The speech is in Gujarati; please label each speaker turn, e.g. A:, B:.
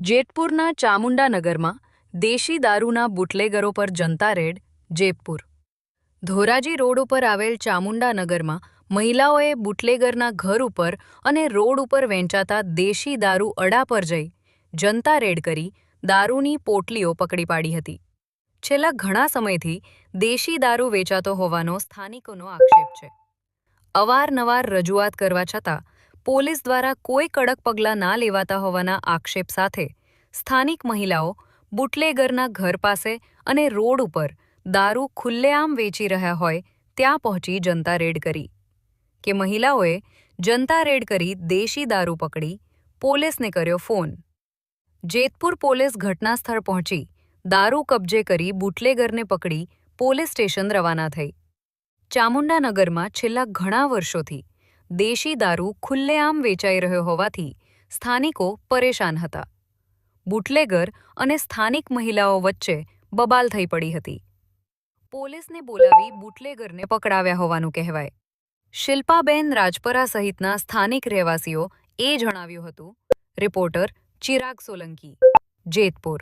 A: જેતપુરના ચામુંડાનગરમાં દેશી દારૂના બુટલેગરો પર જનતા રેડ. જેતપુર ધોરાજી રોડ ઉપર આવેલ ચામુંડાનગરમાં મહિલાઓએ બુટલેગરના ઘર ઉપર અને રોડ ઉપર વેચાતા દેશી દારૂ અડા પર જઈ જનતા રેડ કરી દારૂની પોટલીઓ પકડી પાડી હતી. છેલ્લા ઘણા સમયથી દેશી દારૂ વેચાતો હોવાનો સ્થાનિકોનો આક્ષેપ છે. અવારનવાર રજૂઆત કરવા છતાં પોલીસ દ્વારા કોઈ કડક પગલાં ના લેવાતા હોવાના આક્ષેપ સાથે સ્થાનિક મહિલાઓ બુટલેગરના ઘર પાસે અને રોડ ઉપર દારૂ ખુલ્લેઆમ વેચી રહ્યા હોય ત્યાં પહોંચી જનતા રેડ કરી. કે મહિલાઓએ જનતા રેડ કરી દેશી દારૂ પકડી પોલીસને કર્યો ફોન. જેતપુર પોલીસ ઘટના સ્થળ પહોંચી દારૂ કબજે કરી બુટલેગરને પકડી પોલીસ સ્ટેશન રવાના થઈ. ચામુંડાનગરમાં છેલ્લા ઘણા વર્ષોથી દેશી દારૂ ખુલ્લેઆમ વેચાઈ રહ્યો હોવાથી સ્થાનિકો પરેશાન હતા. બુટલેગર અને સ્થાનિક મહિલાઓ વચ્ચે બબાલ થઈ પડી હતી. પોલીસને બોલાવી બુટલેગરને પકડાવ્યા હોવાનું કહેવાય. શિલ્પાબેન રાજપરા સહિતના સ્થાનિક રહેવાસીઓ એ જણાવ્યું હતું. રિપોર્ટર ચિરાગ સોલંકી, જેતપુર.